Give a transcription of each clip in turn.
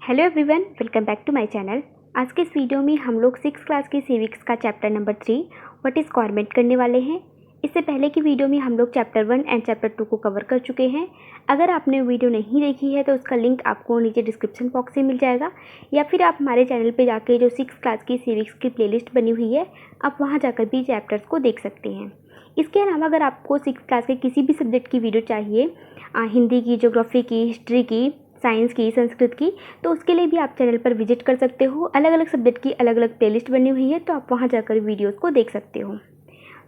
Hello everyone, welcome back to my channel. आज के इस वीडियो में हम लोग 6th क्लास की सिविक्स का chapter number 3 what is government करने वाले हैं। इससे पहले की वीडियो में हम लोग चैप्टर 1 एंड चैप्टर 2 को कवर कर चुके हैं। अगर आपने वीडियो नहीं देखी है तो उसका लिंक आपको नीचे डिस्क्रिप्शन बॉक्स में मिल जाएगा, या फिर आप हमारे चैनल पर जाके जो 6th क्लास की सिविक्स की प्लेलिस्ट बनी हुई है आप वहाँ जाकर भी चैप्टर्स को देख सकते हैं। इसके अलावा अगर आपको 6th क्लास के किसी भी सब्जेक्ट की वीडियो चाहिए, हिंदी की, ज्योग्राफी की, हिस्ट्री की, साइंस की, संस्कृत की, तो उसके लिए भी आप चैनल पर विजिट कर सकते हो। अलग अलग सब्जेक्ट की अलग अलग प्लेलिस्ट बनी हुई है, तो आप वहाँ जाकर वीडियोस को देख सकते हो।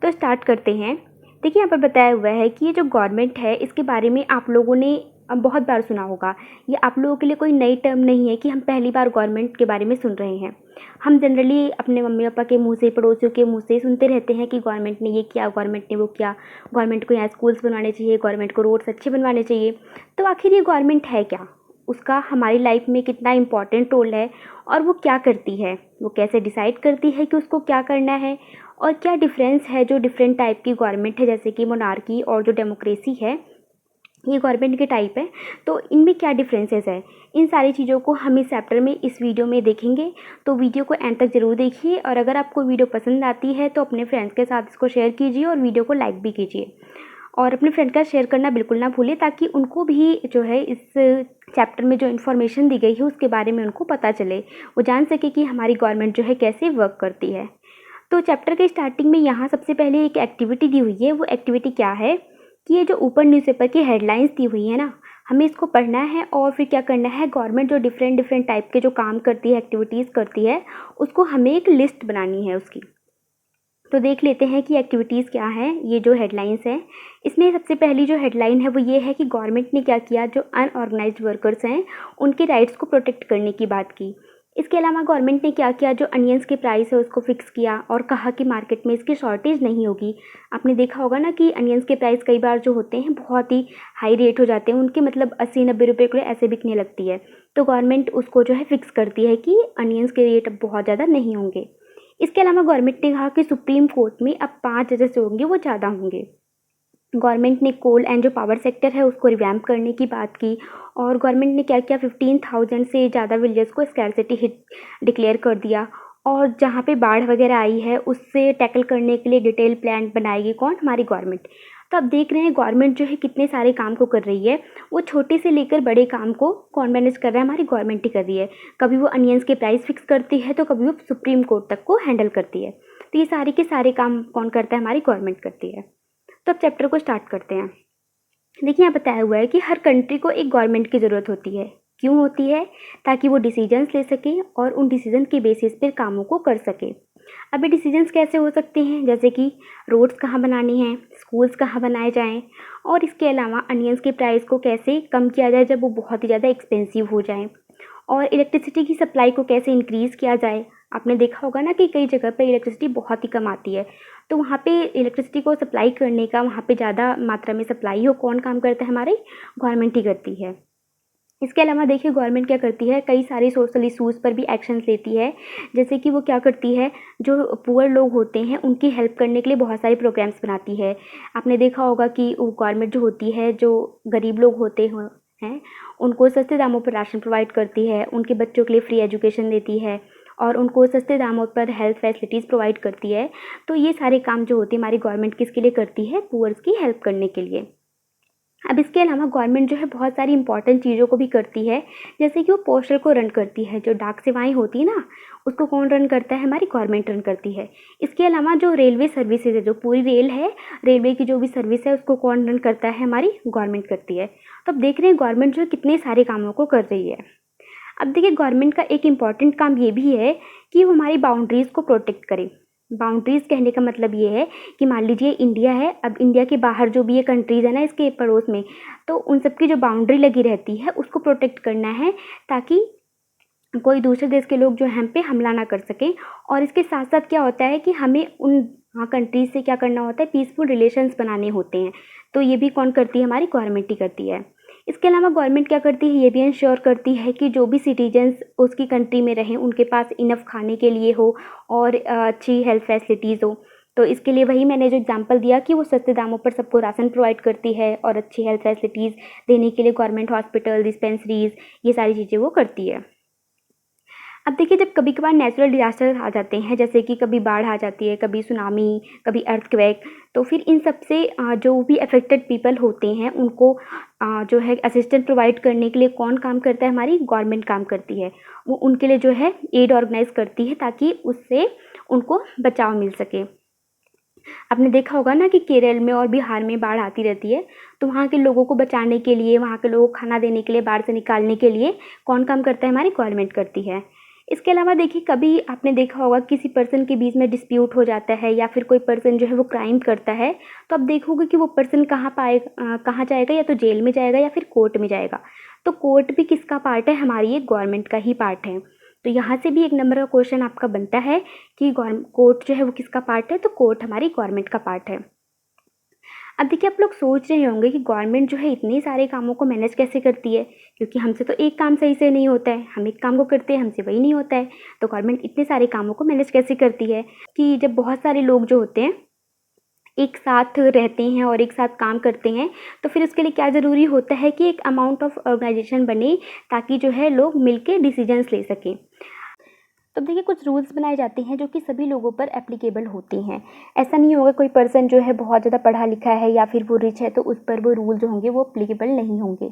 तो स्टार्ट करते हैं। देखिए, यहाँ पर बताया हुआ है कि ये जो गवर्नमेंट है इसके बारे में आप लोगों ने बहुत बार सुना होगा। ये आप लोगों के लिए कोई नई टर्म नहीं है कि हम पहली बार गवर्नमेंट के बारे में सुन रहे हैं। हम जनरली अपने मम्मी पापा के मुँह से, पड़ोसियों के मुँह से सुनते रहते हैं कि गवर्नमेंट ने ये किया, गवर्नमेंट ने वो किया, गवर्नमेंट को यहाँ स्कूल्स बनवाने चाहिए, गवर्नमेंट को रोड्स अच्छे बनवाने चाहिए। तो आखिर ये गवर्नमेंट है क्या, उसका हमारी लाइफ में कितना इम्पॉर्टेंट रोल है, और वो क्या करती है, वो कैसे डिसाइड करती है कि उसको क्या करना है, और क्या डिफरेंस है जो डिफरेंट टाइप की गवर्नमेंट है, जैसे कि मोनार्की और जो डेमोक्रेसी है, ये गवर्नमेंट के टाइप है, तो इनमें क्या डिफरेंसेस है। इन सारी चीज़ों को हम इस चैप्टर में, इस वीडियो में देखेंगे। तो वीडियो को एंड तक ज़रूर देखिए, और अगर आपको वीडियो पसंद आती है तो अपने फ्रेंड्स के साथ इसको शेयर कीजिए और वीडियो को लाइक भी कीजिए, और अपने फ्रेंड का शेयर करना बिल्कुल ना भूलें, ताकि उनको भी जो है इस चैप्टर में जो इन्फॉर्मेशन दी गई है उसके बारे में उनको पता चले, वो जान सके कि हमारी गवर्नमेंट जो है कैसे वर्क करती है। तो चैप्टर के स्टार्टिंग में यहाँ सबसे पहले एक एक्टिविटी दी हुई है। वो एक्टिविटी क्या है कि ये जो ऊपर न्यूज़पेपर की हेडलाइंस दी हुई है ना, हमें इसको पढ़ना है, और फिर क्या करना है, गवर्नमेंट जो डिफरेंट टाइप के जो काम करती है, एक्टिविटीज़ करती है, उसको हमें एक लिस्ट बनानी है उसकी। तो देख लेते हैं कि एक्टिविटीज़ क्या हैं। ये जो हेडलाइंस हैं, इसमें सबसे पहली जो हेडलाइन है वो ये है कि गवर्नमेंट ने क्या किया, जो अनऑर्गेनाइज्ड वर्कर्स हैं उनके राइट्स को प्रोटेक्ट करने की बात की। इसके अलावा गवर्नमेंट ने क्या किया, जो अनियंस के प्राइस है उसको फिक्स किया, और कहा कि मार्केट में इसकी शॉर्टेज नहीं होगी। आपने देखा होगा ना कि अनियंस के प्राइस कई बार जो होते हैं बहुत ही हाई रेट हो जाते हैं उनके, मतलब 80-90 रुपये किलो ऐसे बिकने लगती है। तो गवर्नमेंट उसको जो है फिक्स करती है कि अनियंस के रेट अब बहुत ज़्यादा नहीं होंगे। इसके अलावा गवर्नमेंट ने कहा कि सुप्रीम कोर्ट में अब 5 जजेस जो होंगे वो ज़्यादा होंगे। गवर्नमेंट ने कोल एंड जो पावर सेक्टर है उसको रिवैम्प करने की बात की, और गवर्नमेंट ने क्या किया, 15,000 से ज़्यादा विलेजेस को स्कैरसिटी हिट डिक्लेयर कर दिया, और जहाँ पे बाढ़ वगैरह आई है उससे टैकल करने के लिए डिटेल प्लान बनाएगी कौन, हमारी गवर्नमेंट। तो आप देख रहे हैं गवर्नमेंट जो है कितने सारे काम को कर रही है। वो छोटे से लेकर बड़े काम को कौन मैनेज कर रहा है, हमारी गवर्नमेंट ही कर रही है। कभी वो अनियंस के प्राइस फिक्स करती है, तो कभी वो सुप्रीम कोर्ट तक को हैंडल करती है। तो ये सारे के सारे काम कौन करता है, हमारी गवर्नमेंट करती है। तो अब चैप्टर को स्टार्ट करते हैं। देखिए, यहाँ बताया हुआ है कि हर कंट्री को एक गवर्नमेंट की ज़रूरत होती है। क्यों होती है, ताकि वो डिसीजंस ले सके और उन डिसीजन के बेसिस पर कामों को कर सके। अब ये डिसीजंस कैसे हो सकते हैं, जैसे कि रोड्स कहाँ बनाने हैं, स्कूल्स कहाँ बनाए जाएं, और इसके अलावा अनियंस के प्राइस को कैसे कम किया जाए जब वो बहुत ही ज़्यादा एक्सपेंसिव हो जाए, और इलेक्ट्रिसिटी की सप्लाई को कैसे इंक्रीज़ किया जाए। आपने देखा होगा ना कि कई जगह पे इलेक्ट्रिसिटी बहुत ही कम आती है, तो वहाँ पे इलेक्ट्रिसिटी को सप्लाई करने का, वहाँ पे ज़्यादा मात्रा में सप्लाई हो, कौन काम करता है, हमारी गवर्नमेंट ही करती है। इसके अलावा देखिए, गवर्नमेंट क्या करती है, कई सारे सोशल इशूज़ पर भी एक्शंस लेती है। जैसे कि वो क्या करती है, जो पुअर लोग होते हैं उनकी हेल्प करने के लिए बहुत सारे प्रोग्राम्स बनाती है। आपने देखा होगा कि वो गवर्नमेंट जो होती है, जो गरीब लोग होते हैं उनको सस्ते दामों पर राशन प्रोवाइड करती है, उनके बच्चों के लिए फ्री एजुकेशन देती है, और उनको सस्ते दामों पर हेल्थ फैसिलिटीज़ प्रोवाइड करती है। तो ये सारे काम जो होते हैं हमारी गवर्नमेंट किसके लिए करती है, पुअर्स की हेल्प करने के लिए। अब इसके अलावा गवर्नमेंट जो है बहुत सारी इंपॉर्टेंट चीज़ों को भी करती है, जैसे कि वो पोस्टल को रन करती है। जो डाक सेवाएं होती है ना, उसको कौन रन करता है, हमारी गवर्नमेंट रन करती है। इसके अलावा जो रेलवे सर्विसेज है, जो पूरी रेल है, रेलवे की जो भी सर्विस है उसको कौन रन करता है, हमारी गवर्नमेंट करती है। तो अब देख रहे हैं गवर्नमेंट जो कितने सारे कामों को कर रही है। अब देखिए, गवर्नमेंट का एक इम्पॉर्टेंट काम ये भी है कि वो हमारी बाउंड्रीज़ को प्रोटेक्ट करे। बाउंड्रीज़ कहने का मतलब ये है कि मान लीजिए इंडिया है, अब इंडिया के बाहर जो भी ये कंट्रीज़ है ना इसके पड़ोस में, तो उन सब की जो बाउंड्री लगी रहती है उसको प्रोटेक्ट करना है, ताकि कोई दूसरे देश के लोग जो हम पे हमला ना कर सकें। और इसके साथ साथ क्या होता है कि हमें उन कंट्रीज़ से क्या करना होता है, पीसफुल रिलेशंस बनाने होते हैं। तो ये भी कौन करती है, हमारी गवर्नमेंट ही करती है। इसके अलावा गवर्नमेंट क्या करती है, ये भी इंश्योर करती है कि जो भी सिटीजन्स उसकी कंट्री में रहें उनके पास इनफ खाने के लिए हो, और अच्छी हेल्थ फैसिलिटीज़ हो। तो इसके लिए वही मैंने जो एग्जांपल दिया कि वो सस्ते दामों पर सबको राशन प्रोवाइड करती है, और अच्छी हेल्थ फैसिलिटीज़ देने के लिए गवर्नमेंट हॉस्पिटल, डिस्पेंसरीज़, ये सारी चीज़ें वो करती है। अब देखिए, जब कभी कभार नेचुरल डिज़ास्टर आ जाते हैं, जैसे कि कभी बाढ़ आ जाती है, कभी सुनामी, कभी अर्थक्वेक, तो फिर इन सब से जो भी अफेक्टेड पीपल होते हैं उनको जो है असिस्टेंस प्रोवाइड करने के लिए कौन काम करता है? हमारी गवर्नमेंट काम करती है। वो उनके लिए जो है एड ऑर्गेनाइज़ करती है ताकि उससे उनको बचाव मिल सके। आपने देखा होगा ना कि केरल में और बिहार में बाढ़ आती रहती है, तो वहाँ के लोगों को बचाने के लिए, वहाँ के लोगों को खाना देने के लिए, बाढ़ से निकालने के लिए कौन काम करता है? हमारी गवर्नमेंट करती है। इसके अलावा देखिए, कभी आपने देखा होगा किसी पर्सन के बीच में डिस्प्यूट हो जाता है या फिर कोई पर्सन जो है वो क्राइम करता है, तो आप देखोगे कि वो पर्सन कहाँ जाएगा? या तो जेल में जाएगा या फिर कोर्ट में जाएगा। तो कोर्ट भी किसका पार्ट है? हमारी एक गवर्नमेंट का ही पार्ट है। तो यहाँ से भी एक नंबर का क्वेश्चन आपका बनता है कि कोर्ट जो है वो किसका पार्ट है? तो कोर्ट हमारी गवर्नमेंट का पार्ट है। अब देखिए, आप लोग सोच रहे होंगे कि गवर्नमेंट जो है इतने सारे कामों को मैनेज कैसे करती है, क्योंकि हमसे तो एक काम सही से नहीं होता है, हम एक काम को करते हैं, हमसे वही नहीं होता है, तो गवर्नमेंट इतने सारे कामों को मैनेज कैसे करती है? कि जब बहुत सारे लोग जो होते हैं एक साथ रहते हैं और एक साथ काम करते हैं, तो फिर उसके लिए क्या ज़रूरी होता है कि एक अमाउंट ऑफ ऑर्गेनाइजेशन बने ताकि जो है लोग मिलके डिसीजंस ले सकें। तो देखिए, कुछ रूल्स बनाए जाते हैं जो कि सभी लोगों पर एप्लीकेबल होते हैं। ऐसा नहीं होगा कोई पर्सन जो है बहुत ज़्यादा पढ़ा लिखा है या फिर वो रिच है तो उस पर वो रूल जो होंगे वो एप्लीकेबल नहीं होंगे,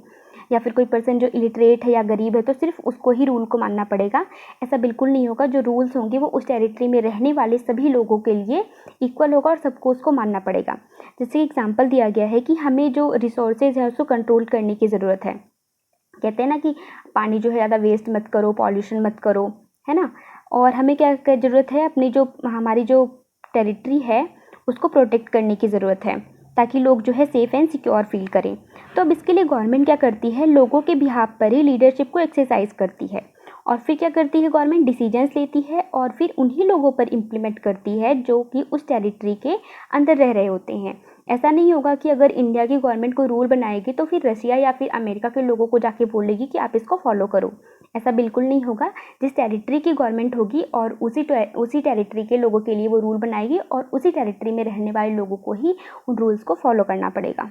या फिर कोई पर्सन जो इलिटरेट है या गरीब है तो सिर्फ उसको ही रूल को मानना पड़ेगा। ऐसा बिल्कुल नहीं होगा। जो रूल्स होंगे वो उस टेरिटरी में रहने वाले सभी लोगों के लिए इक्वल होगा और सबको उसको मानना पड़ेगा। जैसे एग्जाम्पल दिया गया है कि हमें जो रिसोर्सेज है उसको कंट्रोल करने की ज़रूरत है। कहते हैं ना कि पानी जो है ज़्यादा वेस्ट मत करो, पॉल्यूशन मत करो, है ना। और हमें क्या ज़रूरत है? अपनी जो हमारी जो टेरिटरी है उसको प्रोटेक्ट करने की ज़रूरत है ताकि लोग जो है सेफ़ एंड सिक्योर फील करें। तो अब इसके लिए गवर्नमेंट क्या करती है? लोगों के बिहाफ पर ही लीडरशिप को एक्सरसाइज करती है और फिर क्या करती है? गवर्नमेंट डिसीजंस लेती है और फिर उन्हीं लोगों पर इम्प्लीमेंट करती है जो कि उस टेरिटरी के अंदर रह रहे होते हैं। ऐसा नहीं होगा कि अगर इंडिया की गवर्नमेंट कोई रूल बनाएगी तो फिर रसिया या फिर अमेरिका के लोगों को जाके बोलेगी कि आप इसको फॉलो करो। ऐसा बिल्कुल नहीं होगा। जिस टेरिटरी की गवर्नमेंट होगी और उसी टेरिटरी के लोगों के लिए वो रूल बनाएगी और उसी टेरिटरी में रहने वाले लोगों को ही उन रूल्स को फॉलो करना पड़ेगा।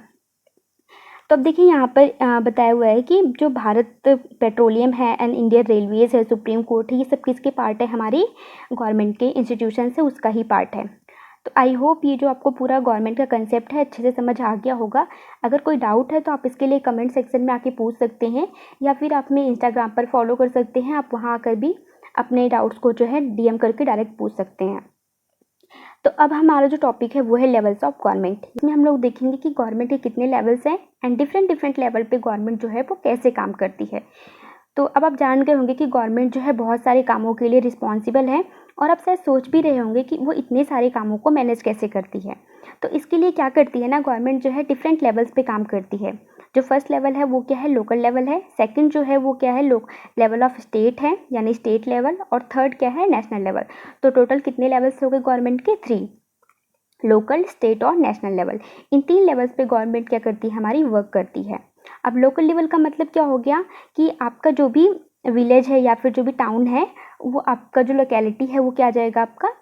तो अब देखिए, यहाँ पर बताया हुआ है कि जो भारत पेट्रोलियम है एंड इंडियन रेलवेज है, सुप्रीम कोर्ट है, ये सब किसके पार्ट है? हमारी गवर्नमेंट के इंस्टीट्यूशन से उसका ही पार्ट है। तो आई होप ये जो आपको पूरा गवर्नमेंट का कंसेप्ट है अच्छे से समझ आ गया होगा। अगर कोई डाउट है तो आप इसके लिए कमेंट सेक्शन में आके पूछ सकते हैं या फिर आप हमें इंस्टाग्राम पर फॉलो कर सकते हैं। आप वहाँ आकर भी अपने डाउट्स को जो है डीएम करके डायरेक्ट पूछ सकते हैं। तो अब हमारा जो टॉपिक है वो है लेवल्स ऑफ गवर्नमेंट। इसमें हम लोग देखेंगे कि गवर्नमेंट के कितने लेवल्स हैं एंड डिफरेंट लेवल पे गवर्नमेंट जो है वो कैसे काम करती है। तो अब आप जान गए होंगे कि गवर्नमेंट जो है बहुत सारे कामों के लिए रिस्पॉन्सिबल है और आप शायद सोच भी रहे होंगे कि वो इतने सारे कामों को मैनेज कैसे करती है। तो इसके लिए क्या करती है ना, गवर्नमेंट जो है डिफरेंट लेवल्स पे काम करती है। जो फर्स्ट लेवल है वो क्या है? लोकल लेवल है। सेकंड जो है वो क्या है? लेवल ऑफ स्टेट है, यानी स्टेट लेवल। और थर्ड क्या है? National level. तो टोटल कितने लेवल्स हो गए गवर्नमेंट के? 3, लोकल, स्टेट और नेशनल लेवल। इन 3 लेवल्स पे गवर्नमेंट क्या करती है? हमारी वर्क करती है। अब लोकल लेवल का मतलब क्या हो गया कि आपका जो भी विलेज है या फिर जो भी टाउन है, वो आपका जो लोकेलिटी है वो क्या आ जाएगा? आपका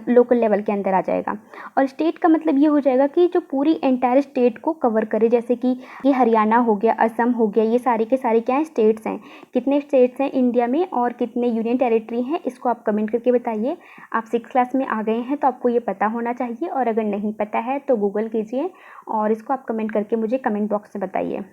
लोकल लेवल के अंदर आ जाएगा। और स्टेट का मतलब ये हो जाएगा कि जो पूरी एंटायर स्टेट को कवर करे, जैसे कि ये हरियाणा हो गया, असम हो गया, ये सारे के सारे क्या हैं? स्टेट्स हैं। कितने स्टेट्स हैं इंडिया में और कितने यूनियन टेरिटरी हैं, इसको आप कमेंट करके बताइए। आप 6th क्लास में आ गए हैं तो आपको ये पता होना चाहिए, और अगर नहीं पता है तो गूगल कीजिए और इसको आप कमेंट करके मुझे कमेंट बॉक्स में बताइए।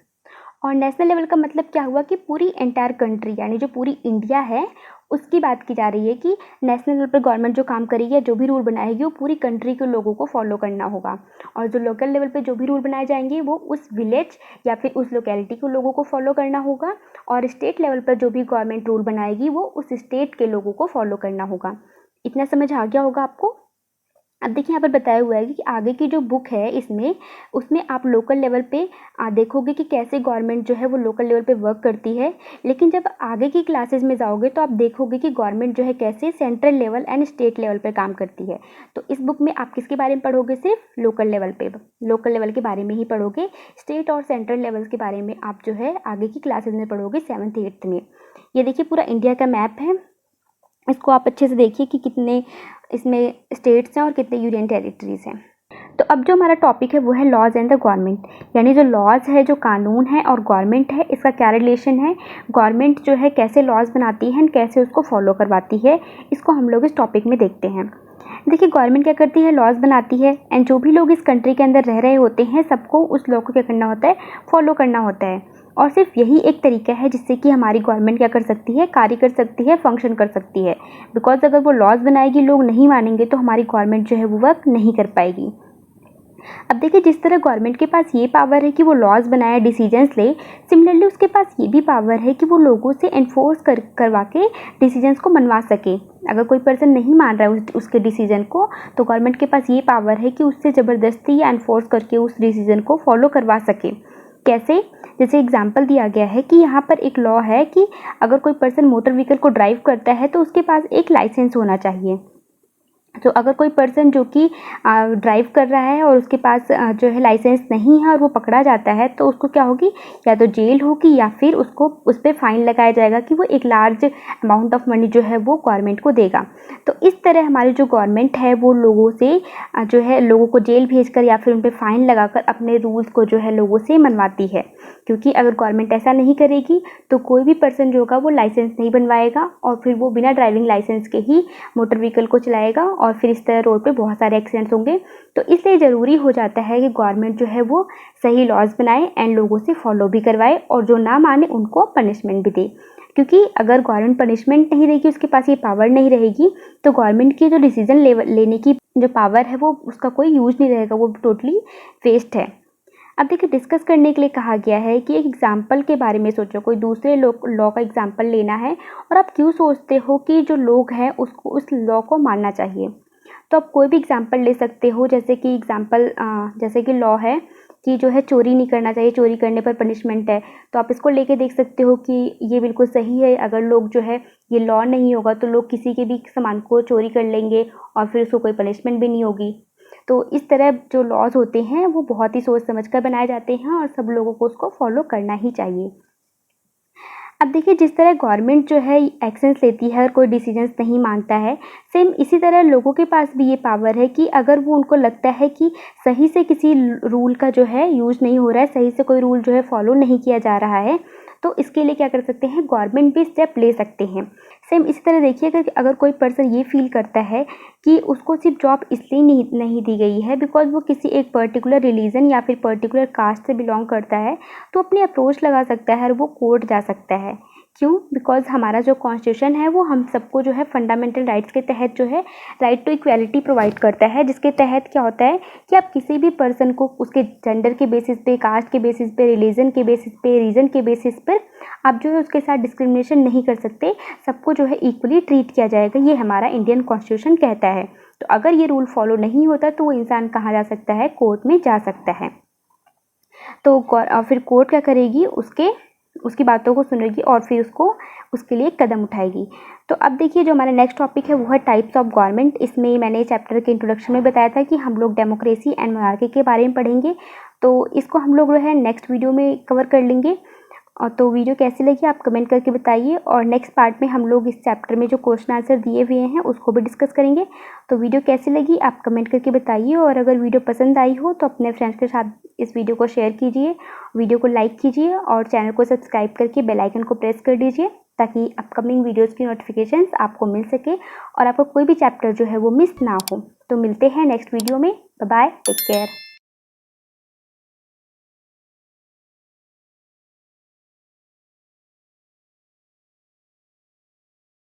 और नेशनल लेवल का मतलब क्या हुआ कि पूरी एंटायर कंट्री, यानी जो पूरी इंडिया है उसकी बात की जा रही है कि नेशनल लेवल पर गवर्नमेंट जो काम करेगी या जो भी रूल बनाएगी वो पूरी कंट्री के लोगों को फॉलो करना होगा। और जो लोकल लेवल पे जो भी रूल बनाए जाएंगे वो उस विलेज या फिर उस लोकेलिटी के लोगों को फॉलो करना होगा। और स्टेट लेवल पर जो भी गवर्नमेंट रूल बनाएगी वो उस स्टेट के लोगों को फॉलो करना होगा। इतना समझ आ गया होगा आपको। अब देखिए, यहाँ पर बताया हुआ है कि आगे की जो बुक है उसमें आप लोकल लेवल पे देखोगे कि कैसे गवर्नमेंट जो है वो लोकल लेवल पे वर्क करती है। लेकिन जब आगे की क्लासेस में जाओगे तो आप देखोगे कि गवर्नमेंट जो है कैसे central level and state level पे काम करती है। तो इस बुक में आप किसके बारे में पढ़ोगे? सिर्फ लोकल लेवल के बारे में ही पढ़ोगे। स्टेट और सेंट्रल लेवल्स के बारे में आप जो है आगे की क्लासेज में पढ़ोगे 7th 8th में। ये देखिए, पूरा इंडिया का मैप है, इसको आप अच्छे से देखिए कि कितने इसमें स्टेट्स हैं और कितने यूनियन टेरिटरीज हैं। तो अब जो हमारा टॉपिक है वो है लॉज एंड द गवर्नमेंट, यानी जो लॉज है, जो कानून है और गवर्नमेंट है, इसका क्या रिलेशन है, गवर्नमेंट जो है कैसे लॉज बनाती है एंड कैसे उसको फॉलो करवाती है, इसको हम लोग इस टॉपिक में देखते हैं। देखिए गवर्नमेंट क्या करती है, लॉज बनाती है एंड जो भी लोग इस कंट्री के अंदर रह रहे होते हैं सबको उस लॉ को क्या करना होता है, फॉलो करना होता है। और सिर्फ यही एक तरीका है जिससे कि हमारी गवर्नमेंट क्या कर सकती है, कार्य कर सकती है, फंक्शन कर सकती है। बिकॉज अगर वो लॉज बनाएगी, लोग नहीं मानेंगे तो हमारी गवर्नमेंट जो है वो वर्क नहीं कर पाएगी। अब देखिए जिस तरह गवर्नमेंट के पास ये पावर है कि वो लॉज बनाए, डिसीजंस ले, सिमिलरली उसके पास ये भी पावर है कि वो लोगों से एनफोर्स करवा के डिसीजंस को मनवा सके। अगर कोई पर्सन नहीं मान रहा है उसके डिसीजन को, तो गवर्नमेंट के पास ये पावर है कि उससे ज़बरदस्ती या एनफोर्स करके उस डिसीजन को फॉलो करवा सके। कैसे? जैसे एग्जाम्पल दिया गया है कि यहाँ पर एक लॉ है कि अगर कोई पर्सन मोटर व्हीकल को ड्राइव करता है तो उसके पास एक लाइसेंस होना चाहिए। तो अगर कोई पर्सन जो कि ड्राइव कर रहा है और उसके पास जो है लाइसेंस नहीं है और वो पकड़ा जाता है, तो उसको क्या होगी, या तो जेल होगी या फिर उसको उस पर फाइन लगाया जाएगा कि वो एक लार्ज अमाउंट ऑफ मनी जो है वो गवर्नमेंट को देगा। तो इस तरह हमारी जो गवर्नमेंट है वो लोगों से जो है लोगों को जेल भेजकर या फिर उन पर फाइन लगाकर अपने रूल्स को जो है लोगों से मनवाती है। क्योंकि अगर गवर्नमेंट ऐसा नहीं करेगी तो कोई भी पर्सन जो होगा वो लाइसेंस नहीं बनवाएगा और फिर वो बिना ड्राइविंग लाइसेंस के ही मोटर व्हीकल को चलाएगा और फिर इस तरह रोड पे बहुत सारे एक्सीडेंट्स होंगे। तो इसलिए ज़रूरी हो जाता है कि गवर्नमेंट जो है वो सही लॉज बनाए एंड लोगों से फॉलो भी करवाए और जो ना माने उनको पनिशमेंट भी दे। क्योंकि अगर गवर्नमेंट पनिशमेंट नहीं रहेगी, उसके पास ये पावर नहीं रहेगी, तो गवर्नमेंट की जो डिसीजन लेने की जो पावर है वो उसका कोई यूज नहीं रहेगा, वो टोटली वेस्ट है। अब देखिए डिस्कस करने के लिए कहा गया है कि एक एग्जाम्पल के बारे में सोचो, कोई दूसरे लॉ का एग्जाम्पल लेना है और आप क्यों सोचते हो कि जो लोग हैं उसको उस लॉ को मानना चाहिए। तो आप कोई भी एग्जाम्पल ले सकते हो, जैसे कि जैसे कि लॉ है कि जो है चोरी नहीं करना चाहिए, चोरी करने पर पनिशमेंट है। तो आप इसको लेके देख सकते हो कि ये बिल्कुल सही है। अगर लोग जो है ये लॉ नहीं होगा तो लोग किसी के भी सामान को चोरी कर लेंगे और फिर उसको कोई पनिशमेंट भी नहीं होगी। तो इस तरह जो लॉज होते हैं वो बहुत ही सोच समझ कर बनाए जाते हैं और सब लोगों को उसको फॉलो करना ही चाहिए। अब देखिए जिस तरह गवर्नमेंट जो है एक्शंस लेती है अगर कोई डिसीजंस नहीं मानता है, सेम इसी तरह लोगों के पास भी ये पावर है कि अगर वो उनको लगता है कि सही से किसी रूल का जो है यूज़ नहीं हो रहा है, सही से कोई रूल जो है फॉलो नहीं किया जा रहा है, तो इसके लिए क्या कर सकते हैं, गवर्नमेंट भी स्टेप ले सकते हैं। सेम इसी तरह देखिए अगर कोई पर्सन ये फील करता है कि उसको सिर्फ जॉब इसलिए नहीं दी गई है बिकॉज वो किसी एक पर्टिकुलर रिलीजन या फिर पर्टिकुलर कास्ट से बिलोंग करता है, तो अपनी अप्रोच लगा सकता है और वो कोर्ट जा सकता है। क्यों? बिकॉज हमारा जो कॉन्स्टिट्यूशन है वो हम सबको जो है फंडामेंटल राइट्स के तहत जो है राइट टू इक्वालिटी प्रोवाइड करता है, जिसके तहत क्या होता है कि आप किसी भी पर्सन को उसके जेंडर के बेसिस पे, कास्ट के बेसिस पे, रिलीजन के बेसिस पे, रीजन के बेसिस पर आप जो है उसके साथ डिस्क्रिमिनेशन नहीं कर सकते, सबको जो है इक्वली ट्रीट किया जाएगा, ये हमारा इंडियन कॉन्स्टिट्यूशन कहता है। तो अगर ये रूल फॉलो नहीं होता तो वो इंसान कहाँ जा सकता है, कोर्ट में जा सकता है। तो फिर कोर्ट क्या करेगी, उसकी बातों को सुनेगी और फिर उसके लिए कदम उठाएगी। तो अब देखिए जो हमारा नेक्स्ट टॉपिक है वो है टाइप्स ऑफ गवर्नमेंट। इसमें मैंने चैप्टर के इंट्रोडक्शन में बताया था कि हम लोग डेमोक्रेसी एंड मोनार्की के बारे में पढ़ेंगे, तो इसको हम लोग जो है नेक्स्ट वीडियो में कवर कर लेंगे। और तो वीडियो कैसी लगी आप कमेंट करके बताइए, और नेक्स्ट पार्ट में हम लोग इस चैप्टर में जो क्वेश्चन आंसर दिए हुए हैं उसको भी डिस्कस करेंगे। तो वीडियो कैसी लगी आप कमेंट करके बताइए, और अगर वीडियो पसंद आई हो तो अपने फ्रेंड्स के साथ इस वीडियो को शेयर कीजिए, वीडियो को लाइक कीजिए और चैनल को सब्सक्राइब करके बेल आइकन को प्रेस कर दीजिए ताकि अपकमिंग वीडियोज़ की नोटिफिकेशंस आपको मिल सके और आपको कोई भी चैप्टर जो है वो मिस ना हो। तो मिलते हैं नेक्स्ट वीडियो में। Bye bye, take care.